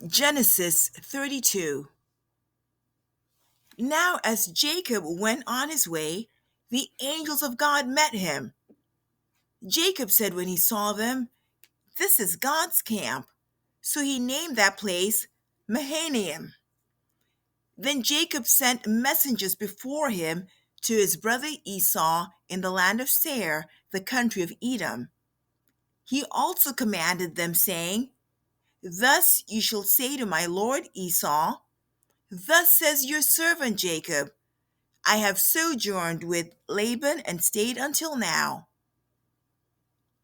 Genesis 32. Now, as Jacob went on his way, the angels of God met him. Jacob said when he saw them, "This is God's camp." So he named that place Mahanaim. Then Jacob sent messengers before him to his brother Esau in the land of Seir, the country of Edom. He also commanded them, saying, "Thus you shall say to my lord Esau, Thus says your servant Jacob, I have sojourned with Laban and stayed until now.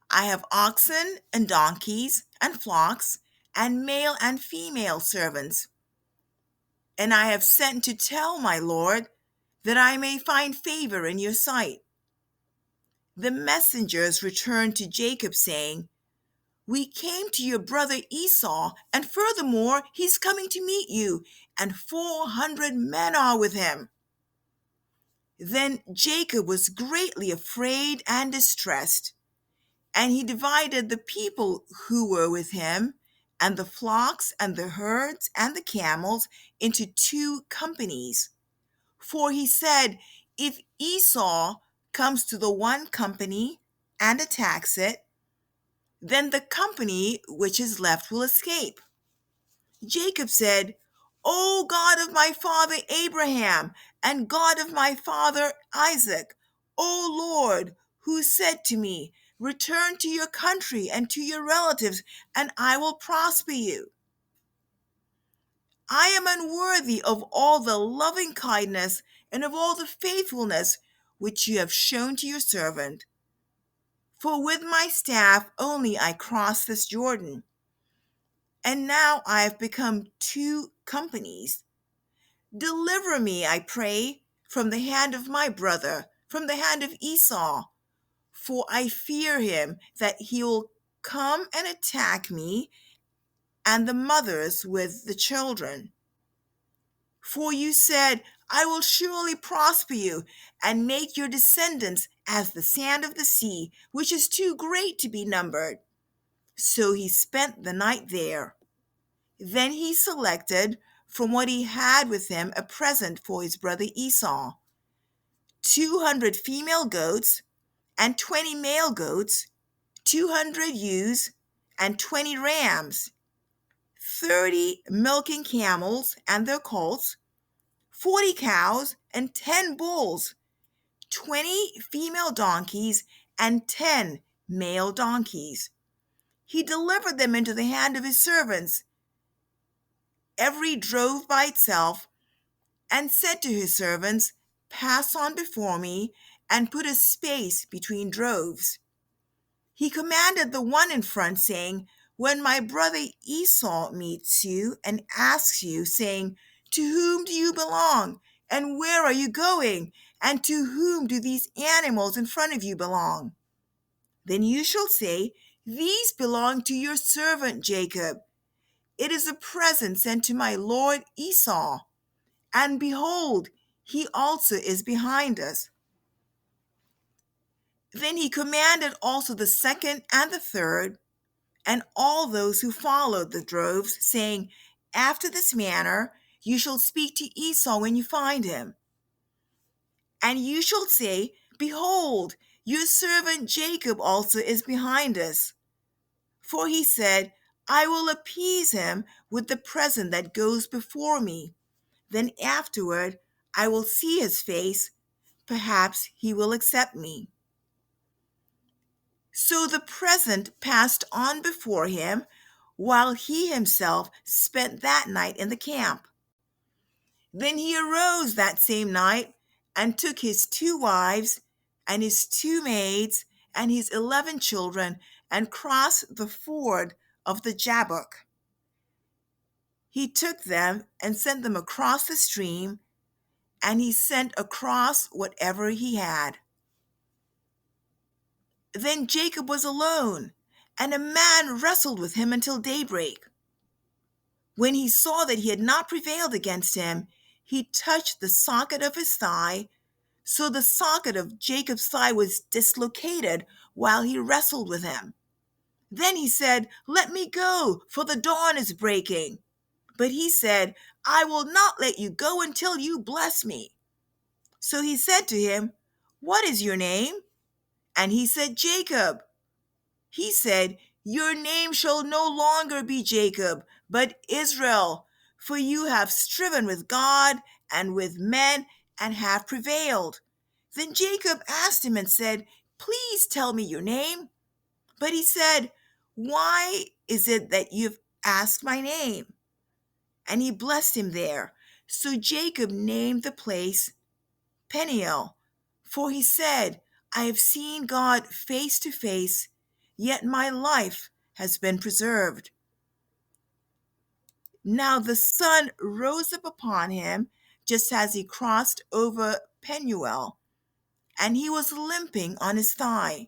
I have oxen and donkeys and flocks and male and female servants. And I have sent to tell my lord that I may find favor in your sight." The messengers returned to Jacob, saying, "We came to your brother Esau, and furthermore, he's coming to meet you, and 400 men are with him." Then Jacob was greatly afraid and distressed, and he divided the people who were with him, and the flocks and the herds and the camels into two companies. For he said, "If Esau comes to the one company and attacks it, then the company which is left will escape." Jacob said, "O God of my father Abraham and God of my father Isaac, O Lord, who said to me, 'Return to your country and to your relatives, and I will prosper you.' I am unworthy of all the loving kindness and of all the faithfulness which you have shown to your servant. For with my staff only I crossed this Jordan, and now I have become two companies. Deliver me, I pray, from the hand of my brother, from the hand of Esau, for I fear him that he will come and attack me and the mothers with the children. For you said, 'I will surely prosper you and make your descendants as the sand of the sea, which is too great to be numbered.'" So he spent the night there. Then he selected from what he had with him a present for his brother Esau: 200 female goats and 20 male goats, 200 ewes and 20 rams, 30 milking camels and their colts, 40 cows and 10 bulls, 20 female donkeys and 10 male donkeys. He delivered them into the hand of his servants, every drove by itself, and said to his servants, "Pass on before me and put a space between droves." He commanded the one in front, saying, "When my brother Esau meets you and asks you, saying, 'To whom do you belong? And where are you going? And to whom do these animals in front of you belong?' Then you shall say, 'These belong to your servant Jacob. It is a present sent to my lord Esau. And behold, he also is behind us.'" Then he commanded also the second and the third, and all those who followed the droves, saying, "After this manner you shall speak to Esau when you find him. And you shall say, 'Behold, your servant Jacob also is behind us. For he said, I will appease him with the present that goes before me. Then afterward I will see his face. Perhaps he will accept me.'" So the present passed on before him, while he himself spent that night in the camp. Then he arose that same night and took his 2 wives and his 2 maids and his 11 children and crossed the ford of the Jabbok. He took them and sent them across the stream, and he sent across whatever he had. Then Jacob was alone, and a man wrestled with him until daybreak. When he saw that he had not prevailed against him, he touched the socket of his thigh. So the socket of Jacob's thigh was dislocated while he wrestled with him. Then he said, "Let me go, for the dawn is breaking." But he said, I will not let you go until you bless me. So he said to him, What is your name? And he said, Jacob. He said, Your name shall no longer be Jacob, but Israel, for you have striven with God and with men and have prevailed. Then Jacob asked him and said, Please tell me your name. But he said, Why is it that you've asked my name? And he blessed him there. So Jacob named the place Peniel, for he said, I have seen God face to face, yet my life has been preserved. Now the sun rose up upon him just as he crossed over Penuel, and he was limping on his thigh.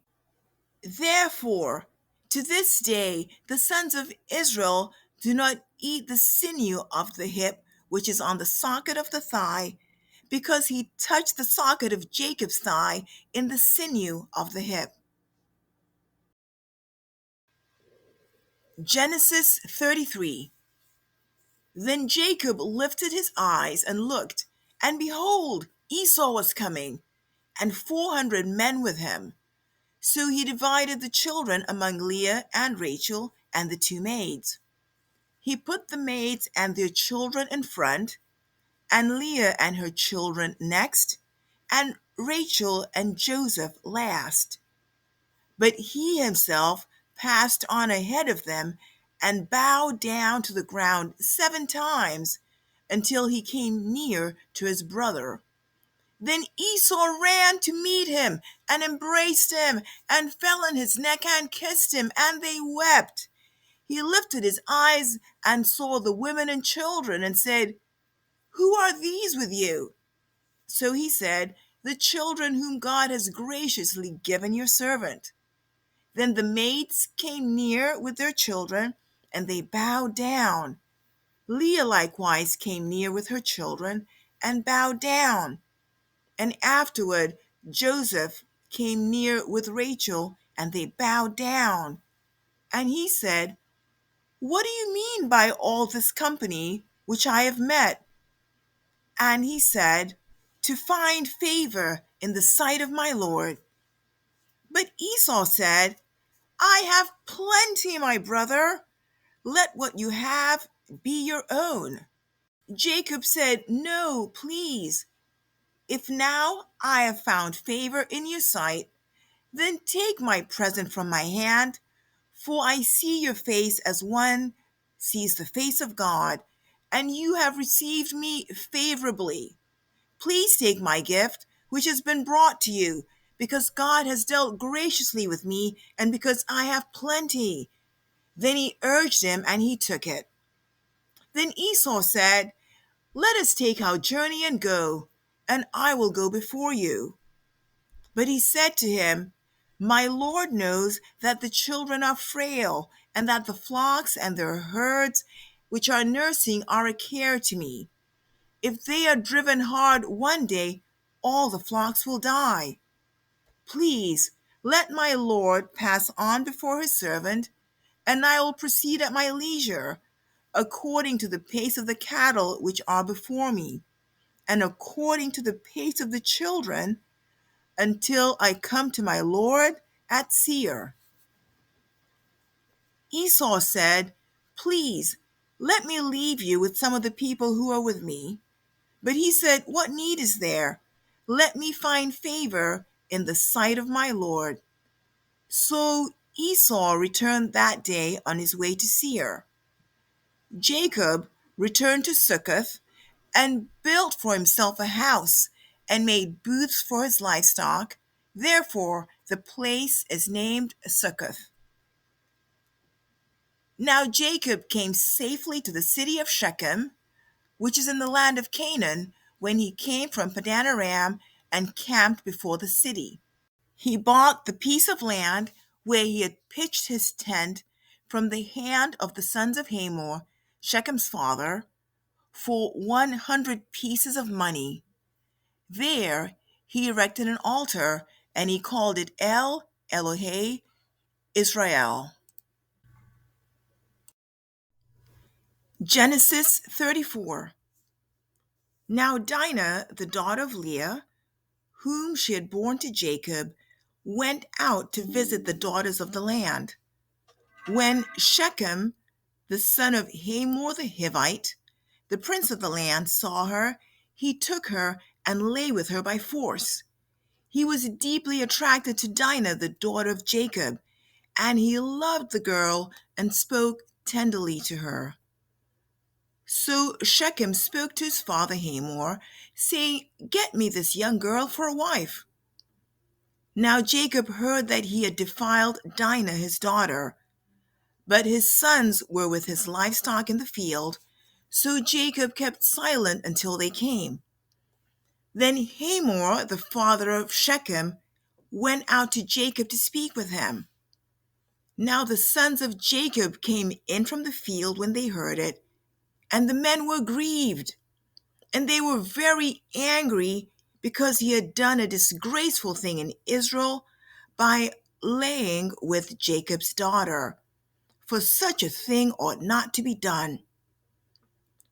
Therefore, to this day, the sons of Israel do not eat the sinew of the hip, which is on the socket of the thigh, because he touched the socket of Jacob's thigh in the sinew of the hip. Genesis 33. Then Jacob lifted his eyes and looked, and behold, Esau was coming, and 400 men with him. So he divided the children among Leah and Rachel and the two maids. He put the maids and their children in front, and Leah and her children next, and Rachel and Joseph last. But he himself passed on ahead of them and bowed down to the ground 7 times until he came near to his brother. Then Esau ran to meet him and embraced him and fell on his neck and kissed him, and they wept. He lifted his eyes and saw the women and children and said, Who are these with you? So he said, The children whom God has graciously given your servant. Then the maids came near with their children, and they bowed down. Leah likewise came near with her children, and bowed down. And afterward Joseph came near with Rachel, and they bowed down. And he said, What do you mean by all this company which I have met? And he said, To find favor in the sight of my Lord. But Esau said, I have plenty, my brother. Let what you have be your own. Jacob said, No, please. If now I have found favor in your sight, then take my present from my hand, for I see your face as one sees the face of God, and you have received me favorably. Please take my gift, which has been brought to you, because God has dealt graciously with me, and because I have plenty. Then he urged him, and he took it. Then Esau said, Let us take our journey and go, and I will go before you. But he said to him, My Lord knows that the children are frail, and that the flocks and their herds which are nursing are a care to me. If they are driven hard one day, all the flocks will die. Please let my Lord pass on before his servant, and I will proceed at my leisure, according to the pace of the cattle which are before me, and according to the pace of the children, until I come to my Lord at Seir. Esau said, Please let me leave you with some of the people who are with me. But he said, What need is there? Let me find favor in the sight of my Lord. So Esau returned that day on his way to Seir. Jacob returned to Succoth and built for himself a house and made booths for his livestock. Therefore, the place is named Succoth. Now Jacob came safely to the city of Shechem, which is in the land of Canaan, when he came from Padan Aram and camped before the city. He bought the piece of land where he had pitched his tent from the hand of the sons of Hamor, Shechem's father, for 100 pieces of money. There he erected an altar, and he called it El Elohe Israel. Genesis 34. Now Dinah, the daughter of Leah, whom she had borne to Jacob, went out to visit the daughters of the land. When Shechem, the son of Hamor the Hivite, the prince of the land, saw her, he took her and lay with her by force. He was deeply attracted to Dinah, the daughter of Jacob, and he loved the girl and spoke tenderly to her. So Shechem spoke to his father Hamor, saying, "Get me this young girl for a wife." Now Jacob heard that he had defiled Dinah his daughter, but his sons were with his livestock in the field, so Jacob kept silent until they came. Then Hamor, the father of Shechem, went out to Jacob to speak with him. Now the sons of Jacob came in from the field when they heard it, and the men were grieved, and they were very angry because he had done a disgraceful thing in Israel by laying with Jacob's daughter, for such a thing ought not to be done.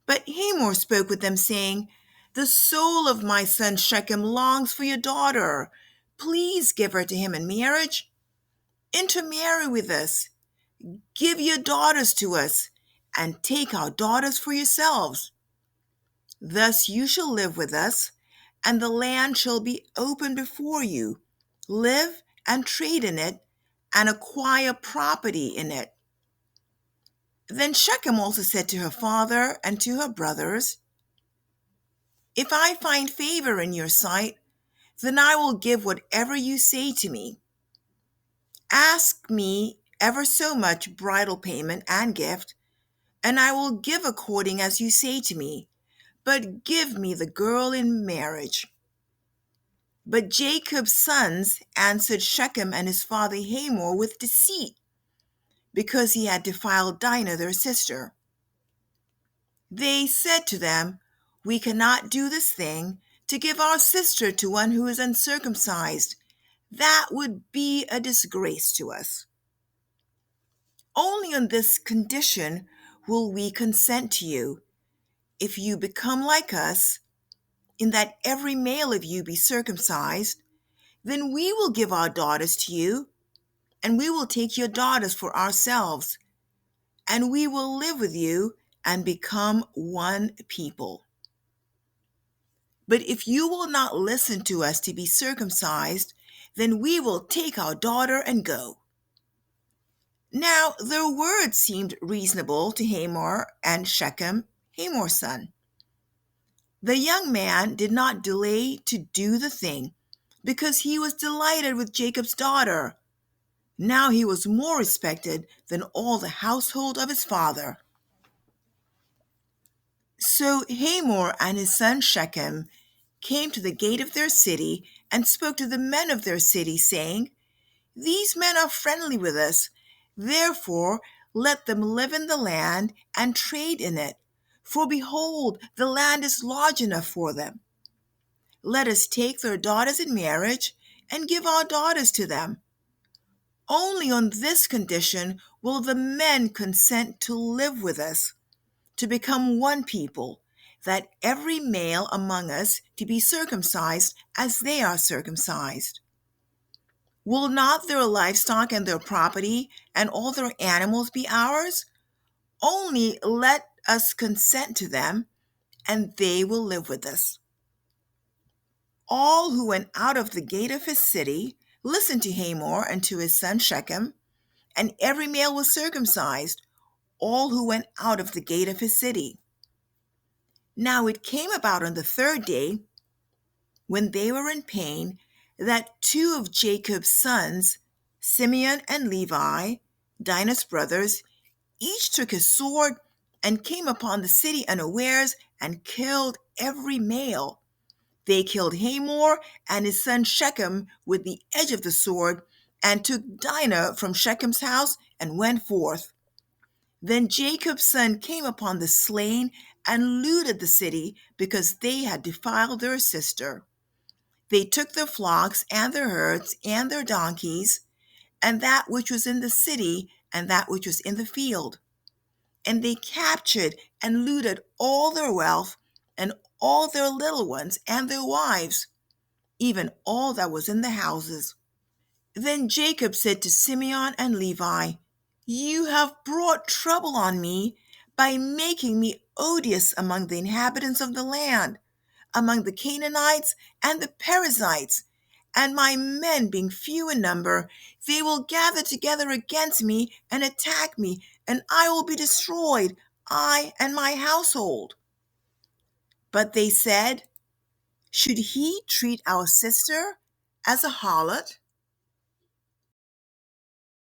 But Hamor spoke with them, saying, "The soul of my son Shechem longs for your daughter. Please give her to him in marriage. Intermarry with us. Give your daughters to us, and take our daughters for yourselves. Thus you shall live with us, and the land shall be open before you. Live and trade in it, and acquire property in it." Then Shechem also said to her father and to her brothers, "If I find favor in your sight, then I will give whatever you say to me. Ask me ever so much bridal payment and gift, and I will give according as you say to me, but give me the girl in marriage." But Jacob's sons answered Shechem and his father Hamor with deceit, because he had defiled Dinah their sister. They said to them, "We cannot do this thing, to give our sister to one who is uncircumcised. That would be a disgrace to us. Only on this condition will we consent to you, if you become like us, in that every male of you be circumcised, then we will give our daughters to you, and we will take your daughters for ourselves, and we will live with you and become one people. But if you will not listen to us to be circumcised, then we will take our daughter and go." Now their words seemed reasonable to Hamor and Shechem, Hamor's son. The young man did not delay to do the thing, because he was delighted with Jacob's daughter. Now he was more respected than all the household of his father. So Hamor and his son Shechem came to the gate of their city and spoke to the men of their city, saying, "These men are friendly with us. Therefore let them live in the land and trade in it. For behold, the land is large enough for them. Let us take their daughters in marriage and give our daughters to them. Only on this condition will the men consent to live with us, to become one people, that every male among us to be circumcised as they are circumcised. Will not their livestock and their property and all their animals be ours? Only let us consent to them, and they will live with us." All who went out of the gate of his city listened to Hamor and to his son Shechem, and every male was circumcised, all who went out of the gate of his city. Now it came about on the third day, when they were in pain, that two of Jacob's sons, Simeon and Levi, Dinah's brothers, each took his sword and came upon the city unawares and killed every male. They killed Hamor and his son Shechem with the edge of the sword, and took Dinah from Shechem's house and went forth. Then Jacob's son came upon the slain and looted the city, because they had defiled their sister. They took their flocks and their herds and their donkeys, and that which was in the city and that which was in the field. And they captured and looted all their wealth and all their little ones and their wives, even all that was in the houses. Then Jacob said to Simeon and Levi, "You have brought trouble on me by making me odious among the inhabitants of the land, among the Canaanites and the Perizzites. And my men being few in number, they will gather together against me and attack me, and I will be destroyed, I and my household." But they said, "Should he treat our sister as a harlot?